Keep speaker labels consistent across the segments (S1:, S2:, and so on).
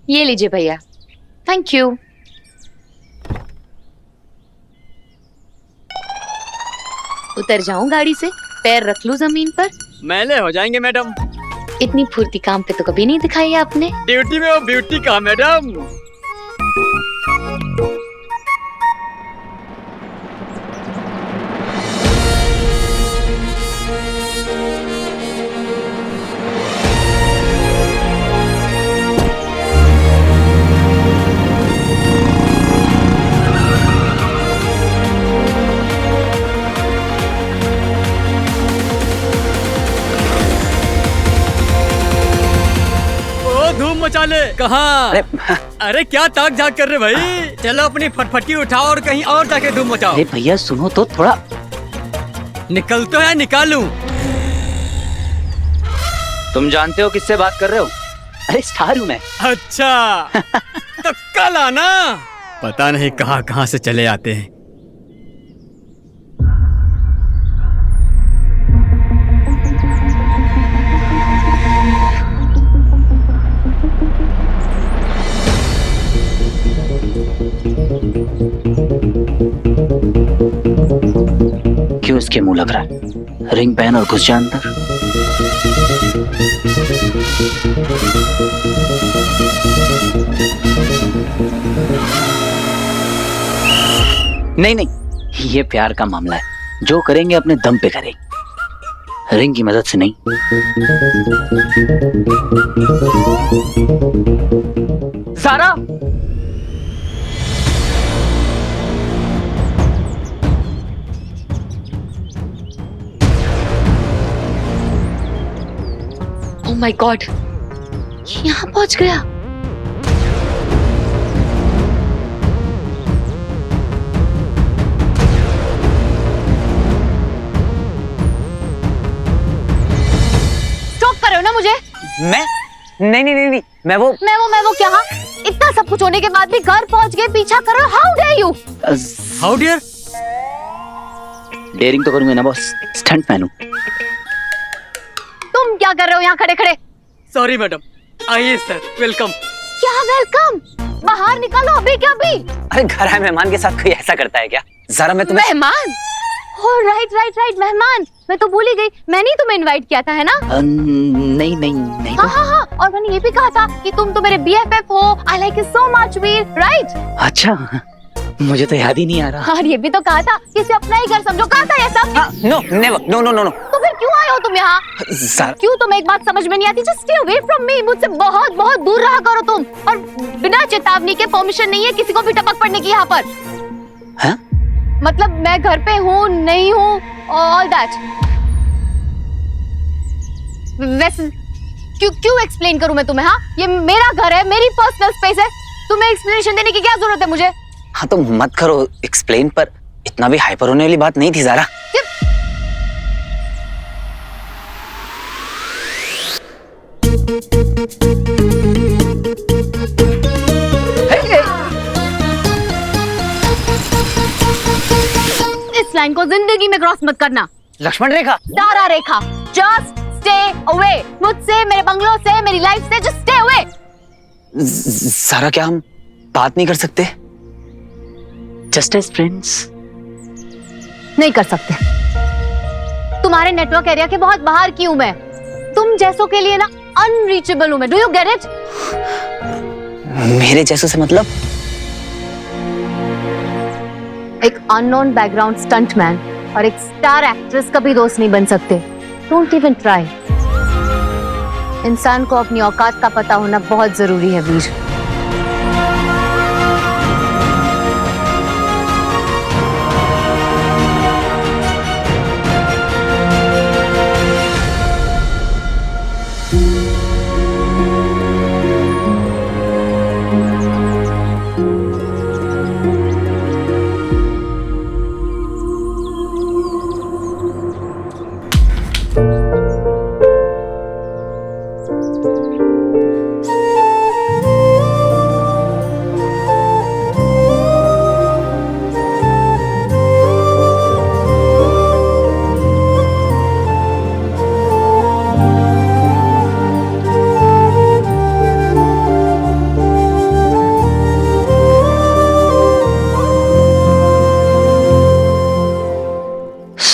S1: ये लीजिए भैया। Thank you. उतर जाऊं गाड़ी से, पैर रख लूं जमीन पर?
S2: मैले हो जाएंगे मैडम।
S1: इतनी फुर्ती काम पे तो कभी नहीं दिखाई आपने।
S2: ड्यूटी में वो ब्यूटी का मैडम। धूम मचा ले। कहाँ? अरे क्या ताक झाक कर रहे भाई? चलो अपनी फटफटी उठाओ और कहीं और जाके धूम मचाओ।
S3: अरे भैया सुनो तो थोड़ा।
S2: निकल तो है, निकालूं?
S3: तुम जानते हो किससे बात कर रहे हो? अरे स्टार हूँ मैं।
S2: अच्छा तो कल आना। पता नहीं कहाँ कहाँ से चले आते हैं।
S3: क्यों इसके मुंह लग रहा है? रिंग पहन और घुस जा अंदर। नहीं नहीं, ये प्यार का मामला है, जो करेंगे अपने दम पे करेंगे, रिंग की मदद से नहीं। सारा
S1: ओह माय गॉड, ये यहाँ पहुंच गया। स्टॉप कर रहे हो ना मुझे?
S3: मैं नहीं, मैं वो
S1: क्या? इतना सब कुछ होने के बाद भी घर पहुंच गए, पीछा कर रहे हो? How dare you?
S2: How dear?
S3: Daring तो करूंगा ना बॉस, स्टंट मैन हूं।
S1: तुम क्या कर रहे हो यहाँ खड़े खड़े?
S2: Sorry madam. आइए सर, वेलकम।
S1: क्या वेलकम? बाहर निकालो अभी क्या अभी।
S3: अरे घर आए मेहमान के साथ कोई ऐसा करता है क्या? जरा मैं तुम्हें।
S1: मेहमान? ओह राइट मेहमान। मैं तो भूल ही गई, मैंने ही तुम्हें इनवाइट किया था, है ना?
S3: नहीं
S1: हाँ, और मैंने ये भी कहा था कि तुम तो मेरे BFF हो। I like you so much, Veer, right?
S3: अच्छा, मुझे तो याद ही नहीं आ रहा।
S1: और ये भी तो कहा था कि इसे अपना ही घर समझो। कहा था ये सब?
S3: No never, no.
S1: तो फिर क्यों आए हो तुम यहाँ? क्यों तुम्हें एक बात समझ में नहीं आती? Just stay away from me। मुझसे बहुत बहुत दूर रहा करो तुम। और बिना चेतावनी के परमिशन नहीं है किसी को भी टपक पड़ने की यहाँ पर।
S3: हाँ?
S1: मतलब मैं घर पे हूँ नहीं हूँ, ऑल दैट। वैसे क्यों एक्सप्लेन करूँ मैं तुम्हें? हाँ, ये मेरा घर है, मेरी पर्सनल स्पेस है। तुम्हें एक्सप्लेनेशन देने की क्या जरूरत है मुझे?
S3: हाँ तो मत करो एक्सप्लेन, पर इतना भी हाइपर होने वाली बात नहीं थी ज़ारा।
S1: इस लाइन को जिंदगी में क्रॉस मत करना।
S3: लक्ष्मण रेखा,
S1: सारा रेखा, जस्ट स्टे अवे मुझसे, मेरे बंगलों से, मेरी लाइफ से। Just stay away.
S3: सारा क्या हम बात नहीं कर सकते? Just as friends.
S1: नहीं कर सकते। तुम्हारे नेटवर्क एरिया के बहुत बाहर की हूं मैं। तुम जैसों के लिए ना अनरीचेबल हूं मैं। Do you get it?
S3: मेरे जैसों से मतलब?
S1: एक अननोन बैकग्राउंड स्टंटमैन और एक स्टार एक्ट्रेस कभी दोस्त नहीं बन सकते। Don't even try. इंसान को अपनी औकात का पता होना बहुत जरूरी है वीर।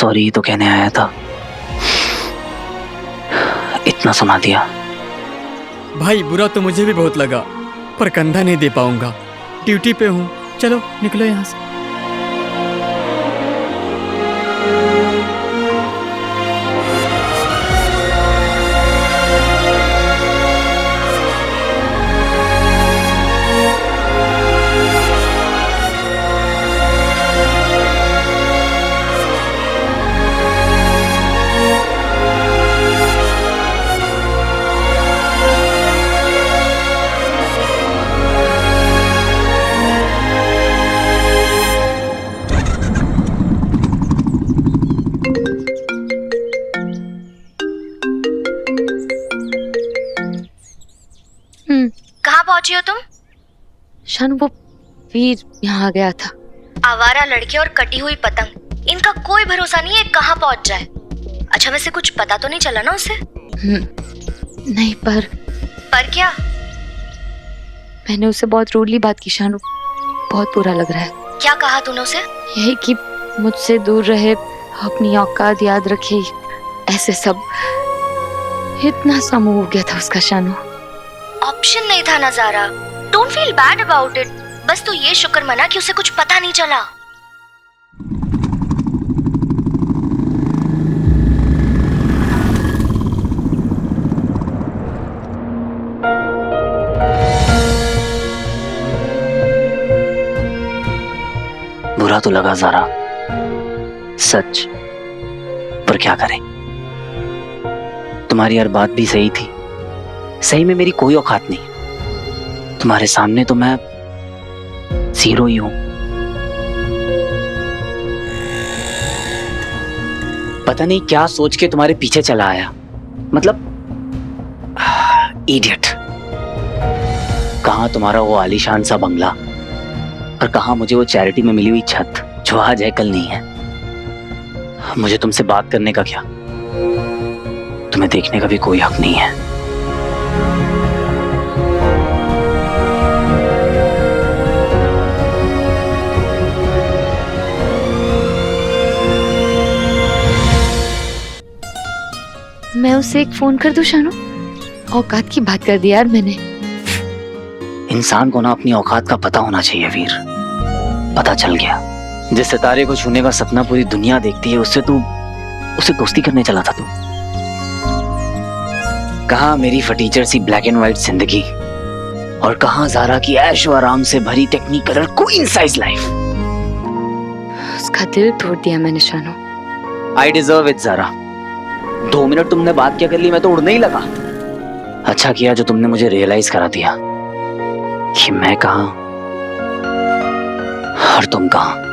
S3: सॉरी तो कहने आया था, इतना सुना दिया।
S2: भाई बुरा तो मुझे भी बहुत लगा, पर कंधा नहीं दे पाऊंगा, ड्यूटी पे हूँ। चलो निकलो यहाँ से।
S4: कहाँ पहुंची हो तुम?
S1: शानू, वो वीर यहाँ आ गया था।
S4: आवारा लड़के और कटी हुई पतंग, इनका कोई भरोसा नहीं है कहाँ पहुंच जाए। अच्छा वैसे कुछ पता तो नहीं चला ना उसे?
S1: नहीं, पर
S4: क्या?
S1: मैंने उससे बहुत रूडली बात की शानू, बहुत बुरा लग रहा है।
S4: क्या कहा तूने उसे?
S1: यही कि मुझसे दूर रहे, अपनी औकात याद रखे, ऐसे सब। इतना सा मुंह हो गया था उसका शानू।
S4: ऑप्शन नहीं था नजारा। Don't feel bad about it. बस तू ये शुक्र मना कि उसे कुछ पता नहीं चला।
S3: बुरा तो लगा ज़ारा, सच, पर क्या करें। तुम्हारी हर बात भी सही थी। सही में मेरी कोई औकात नहीं। तुम्हारे सामने तो मैं जीरो ही हूं। पता नहीं क्या सोच के तुम्हारे पीछे चला आया। मतलब इडियट। कहां तुम्हारा वो आलीशान सा बंगला, और कहां मुझे वो चैरिटी में मिली हुई छत जो आज है कल नहीं है। मुझे तुमसे बात करने का क्या, तुम्हें देखने का भी कोई हक नहीं है।
S1: मैं उसे एक फोन कर दूं शानू? औकात की बात कर दी यार मैंने।
S3: इंसान को ना अपनी औकात का पता होना चाहिए वीर। पता चल गया। जिस सितारे को छूने का सपना पूरी दुनिया देखती है, उससे दोस्ती करने चला था तू। कहां मेरी फटीचर सी ब्लैक एंड व्हाइट जिंदगी, और कहां ज़ारा की ऐशो आराम से भरी टेक्निकल क्वीन साइज लाइफ।
S1: उसका दिल तोड़ दिया मैंने Shanu.
S3: I deserve it Zara. 2 minute तुमने बात क्या कर ली, मैं तो उड़ने ही लगा। अच्छा किया जो तुमने मुझे रियलाइज करा दिया कि मैं कहां और तुम कहां।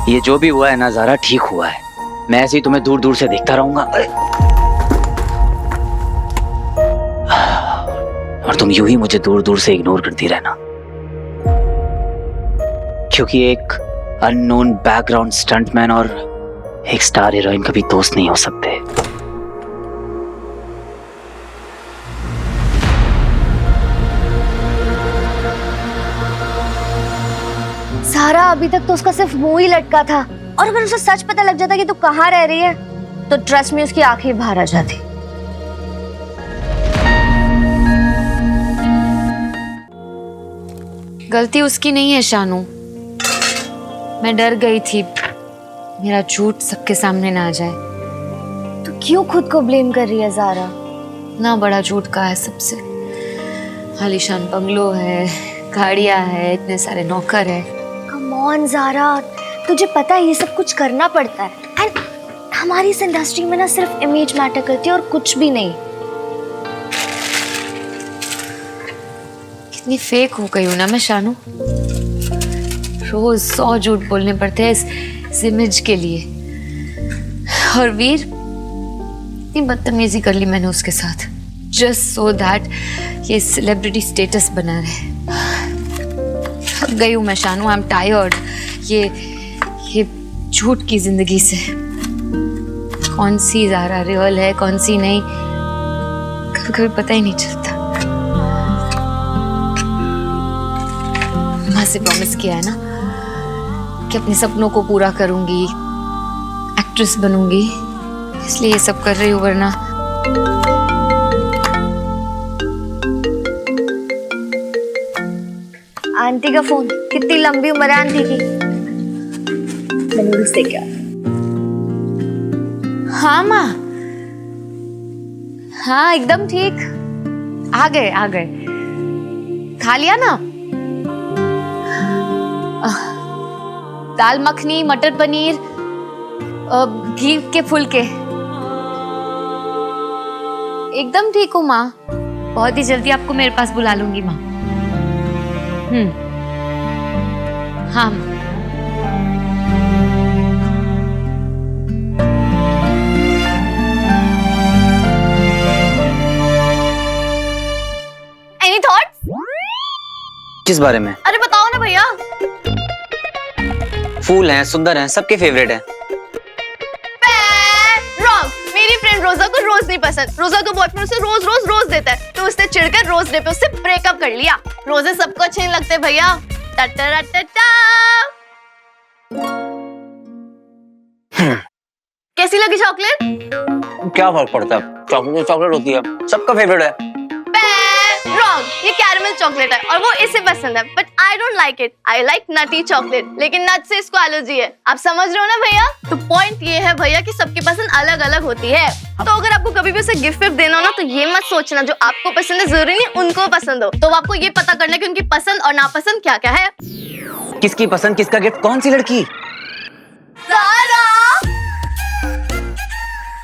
S3: ये जो भी हुआ है ना ज़ारा, ठीक हुआ है। मैं ऐसे ही तुम्हें दूर दूर से देखता रहूंगा, और तुम यूं ही मुझे दूर दूर से इग्नोर करती रहना, क्योंकि एक अननोन बैकग्राउंड स्टंटमैन और एक स्टार हीरोइन कभी दोस्त नहीं हो सकते।
S4: ज़ारा अभी तक तो उसका सिर्फ मुंह ही लटका था, और अगर उसे सच पता लग जाता कि तू कहाँ रह रही है तो ट्रस्ट में उसकी आंखें बाहर आ जाती।
S1: गलती उसकी नहीं है शानू, मैं डर गई थी मेरा झूठ सबके सामने ना आ जाए।
S4: तो क्यों खुद को ब्लेम कर रही है ज़ारा?
S1: ना बड़ा झूठ का है सबसे, आलीशान बंगलो है, गाड़ियां है, इतने सारे नौकर है।
S4: कम ऑन ज़ारा, तुझे पता है ये सब कुछ करना पड़ता है, एंड हमारी इस इंडस्ट्री में ना सिर्फ इमेज मैटर करती है और कुछ भी नहीं।
S1: कितनी फेक हो गई हूं ना मैं शानू, रोज 100 झूठ बोलने पड़ते हैं इस इमेज के लिए। और वीर, इतनी बदतमीजी कर ली मैंने उसके साथ जस्ट सो दैट ये सेलिब्रिटी स्टेटस बना रहे। थक गई हूं मैं शानू, आई एम टायर्ड ये झूठ की जिंदगी से। कौन सी ज़ारा रियल है कौन सी नहीं, कभी कभी पता ही नहीं चलता। माँ से प्रॉमिस किया है ना कि अपने सपनों को पूरा करूंगी, एक्ट्रेस बनूंगी, इसलिए ये सब कर रही हूँ, वरना
S4: आंटी का फोन, कितनी लंबी उम्र है आंटी की। से क्या?
S1: हाँ माँ, हाँ एकदम ठीक, आ गए खा लिया ना? दाल मखनी, मटर पनीर, घी के फुलके, एकदम ठीक हूँ माँ। बहुत ही जल्दी आपको मेरे पास बुला लूंगी माँ। हाँ माँ।
S4: Any thoughts?
S3: किस बारे में?
S4: अरे बताओ ना भैया।
S3: फूल हैं, सुंदर हैं, सबके फेवरेट हैं।
S5: रॉन्ग। मेरी फ्रेंड रोजा को रोज नहीं पसंद। रोजा को बॉयफ्रेंड उसे रोज देता है, तो उसने चिढ़कर रोज डे पे उससे ब्रेकअप कर लिया। रोजे सबको अच्छे नहीं लगते भैया। कैसी लगी चॉकलेट?
S3: क्या फर्क पड़ता है, चॉकलेट चॉकलेट होती है, सबका फेवरेट है।
S5: रॉन्ग, ये कैरमल चॉकलेट है और वो इसे पसंद है, but I don't like it. I like nutty chocolate, लेकिन नट से इसको एलर्जी है। आप समझ रहे हो ना भैया? तो पॉइंट ये है भैया कि सबकी पसंद अलग अलग होती है। तो अगर आपको कभी भी उसे गिफ्ट देना हो ना, तो ये मत सोचना जो आपको पसंद है जरूरी नहीं उनको पसंद हो। तो आपको ये पता करना है कि उनकी पसंद और नापसंद क्या क्या है।
S3: किसकी पसंद, किसका गिफ्ट, कौन सी लड़की?
S5: ज़ारा,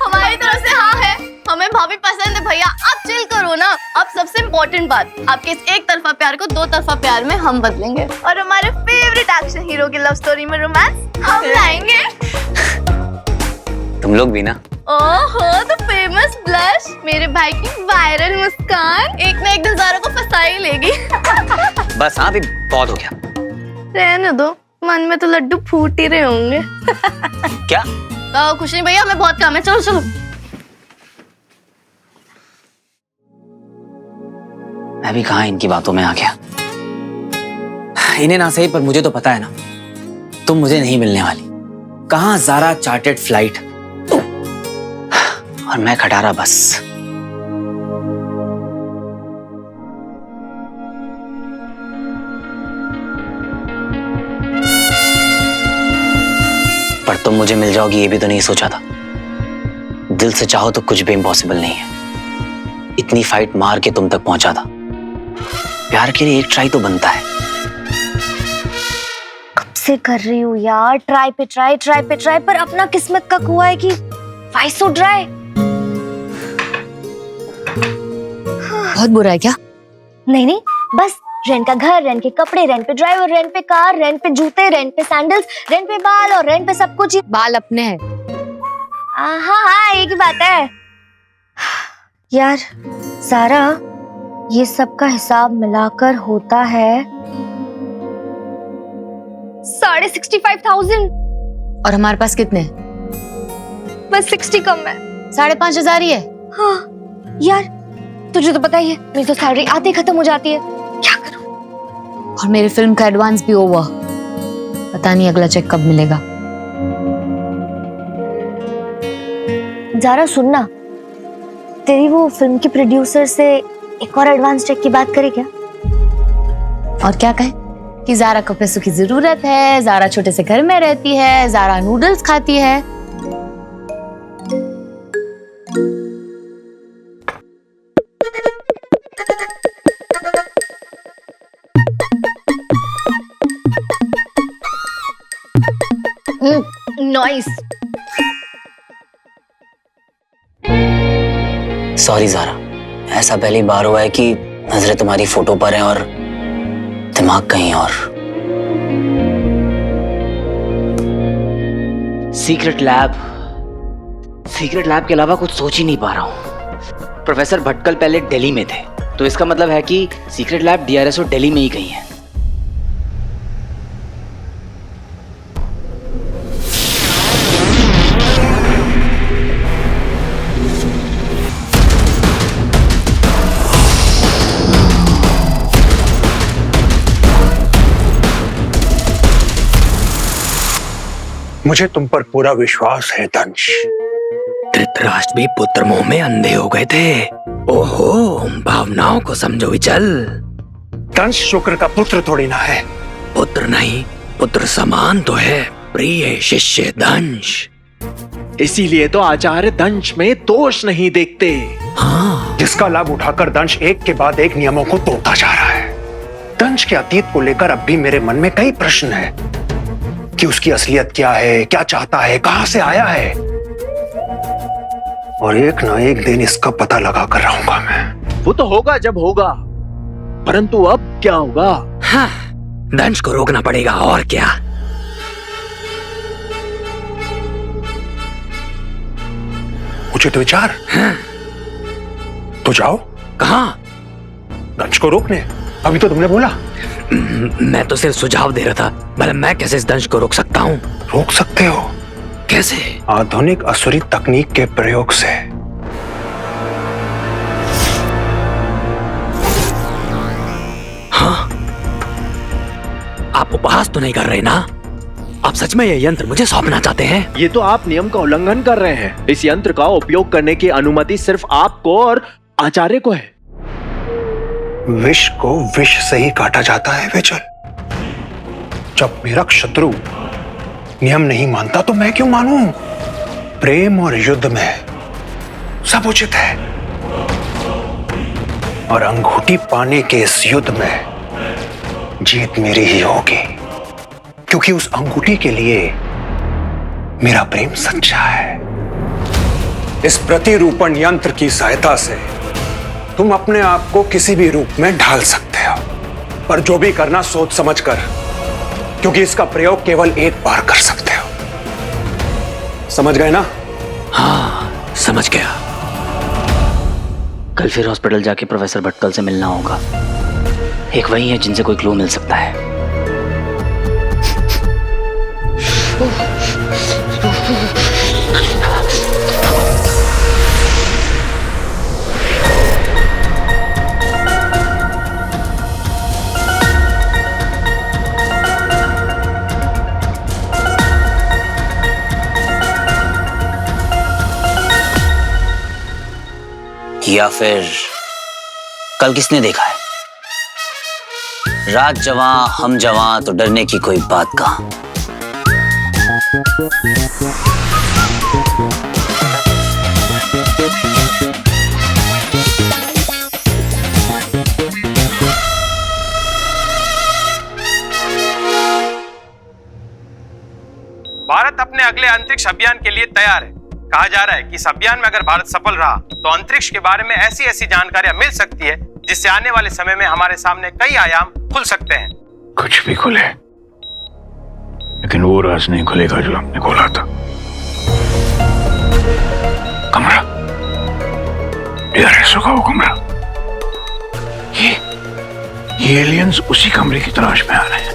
S5: हमारी तरफ से हाँ है, हमें भाभी पसंद है भैया। आप चिल करो ना। अब सबसे इम्पोर्टेंट बात, आपके इस एक तरफा प्यार को 2 तरफा प्यार में हम बदलेंगे, और हमारे फेवरेट एक्शन हीरो की लव स्टोरी में रोमांस हम लाएंगे।
S3: तुम लोग भी ना।
S5: ओहो, द फेमस ब्लश, मेरे भाई की वायरल मुस्कान एक ना एक दिन ज़ारा को फंसा ही लेगी।
S3: बस हाँ, भी बहुत हो गया।
S5: रहने दो, मन में तो लड्डू फूट ही रहे होंगे।
S3: क्या?
S5: कुछ नहीं भैया, हमें बहुत काम है, चलो चलो।
S3: मैं भी कहाँ इनकी बातों में आ गया। इन्हें ना सही, पर मुझे तो पता है ना, तुम मुझे नहीं मिलने वाली। कहाँ ज़ारा चार्टेड फ्लाइट और मैं खटारा बस। पर तुम मुझे मिल जाओगी ये भी तो नहीं सोचा था। दिल से चाहो तो कुछ भी इम्पॉसिबल नहीं है। इतनी फाइट मार के तुम तक पहुंचा था। प्यार के लिए एक ट्राई तो बनता है।
S4: कब से कर रही हूँ यार, ट्राई पे ट्राई, पर अपना किस्मत का कुआ है कि वाई सो ड्राई।
S1: बहुत बुरा है क्या?
S4: नहीं, बस रेंट का घर, रेंट के कपड़े, रेंट पे ड्राइवर, रेंट पे कार, रेंट पे जूते, रेंट पे सैंडल्स, रेंट पे बाल और रेंट पे सब कुछ।
S1: बाल अपने हैं।
S4: हाँ, एक ही बात है यार। सारा, ये सब का हिसाब मिलाकर होता है 65,500।
S1: और हमारे पास कितने?
S4: बस 60 कम है।
S1: 5,500 ही है।
S4: हाँ यार, तुझे तो पता ही है मेरी तो सैलरी आते ही खत्म हो जाती है। क्या करूं?
S1: और मेरी फिल्म का एडवांस भी ओवर। पता नहीं अगला चेक कब मिलेगा।
S4: ज़ारा सुनना, तेरी वो फिल्म की प्रोड्यूसर से एक और एडवांस चेक की बात करे क्या?
S1: और क्या कहे कि ज़ारा को पैसों की जरूरत है, ज़ारा छोटे से घर में रहती है, ज़ारा नूडल्स खाती है। नॉइस।
S3: सॉरी ज़ारा, ऐसा पहली बार हुआ है कि नजरें तुम्हारी फोटो पर हैं और दिमाग कहीं और। सीक्रेट लैब के अलावा कुछ सोच ही नहीं पा रहा हूँ। प्रोफेसर भटकल पहले दिल्ली में थे, तो इसका मतलब है कि सीक्रेट लैब डीआरएसओ दिल्ली में ही कहीं है।
S6: मुझे तुम पर पूरा विश्वास है दंश।
S7: धृतराष्ट्र भी पुत्र मोह में अंधे हो गए थे। ओहो, भावनाओं को समझो विचल।
S6: दंश शुक्र का पुत्र थोड़ी ना है।
S7: पुत्र नहीं, पुत्र समान तो है, प्रिय शिष्य दंश।
S8: इसीलिए तो आचार्य दंश में दोष नहीं देखते।
S7: हाँ,
S6: जिसका लाभ उठाकर दंश एक के बाद एक नियमों को तोड़ता जा रहा है। दंश के अतीत को लेकर अब भी मेरे मन में कई प्रश्न हैं कि उसकी असलियत क्या है, क्या चाहता है, कहां से आया है, और एक ना एक दिन इसका पता लगा कर रहूंगा मैं।
S8: वो तो होगा जब होगा, परंतु अब क्या होगा?
S7: हाँ, दंश को रोकना पड़ेगा और क्या।
S6: उचित विचार।
S7: हाँ।
S6: तो जाओ।
S7: कहाँ?
S6: दंश को रोकने। अभी तो तुमने बोला।
S7: मैं तो सिर्फ सुझाव दे रहा था। भला मैं कैसे इस दंश को रोक सकता हूँ?
S6: रोक सकते हो।
S7: कैसे?
S6: आधुनिक असुरी तकनीक के प्रयोग से।
S7: हाँ? आप उपहास तो नहीं कर रहे ना? आप सच में ये यंत्र मुझे सौंपना चाहते हैं?
S8: ये तो आप नियम का उल्लंघन कर रहे हैं। इस यंत्र का उपयोग करने की अनुमति सिर्फ आपको और आचार्य को है।
S6: विष को विष से ही काटा जाता है विचल। जब मेरा शत्रु नियम नहीं मानता तो मैं क्यों मानूं? प्रेम और युद्ध में सब उचित है, और अंगूठी पाने के इस युद्ध में जीत मेरी ही होगी, क्योंकि उस अंगूठी के लिए मेरा प्रेम सच्चा है। इस प्रतिरूपण यंत्र की सहायता से तुम अपने आप को किसी भी रूप में ढाल सकते हो, पर जो भी करना सोच समझ कर, क्योंकि इसका प्रयोग केवल एक बार कर सकते हो। समझ गए ना?
S7: हाँ, समझ गया।
S3: कल फिर हॉस्पिटल जाके प्रोफेसर भटकल से मिलना होगा। एक वही है जिनसे कोई क्लू मिल सकता है। या फिर कल किसने देखा है? रात जवां हम जवां तो डरने की कोई बात कहां।
S9: भारत अपने अगले अंतरिक्ष अभियान के लिए तैयार है। कहा जा रहा है कि इस अभियान में अगर भारत सफल रहा तो अंतरिक्ष के बारे में ऐसी ऐसी जानकारियां मिल सकती है जिससे आने वाले समय में हमारे सामने कई आयाम खुल सकते हैं।
S6: कुछ भी खुले, लेकिन वो राज नहीं खुलेगा जो हमने खोला था। कमरा, डीआरएसओ का वो कमरा, ये एलियंस उसी कमरे की तलाश में आ रहे हैं।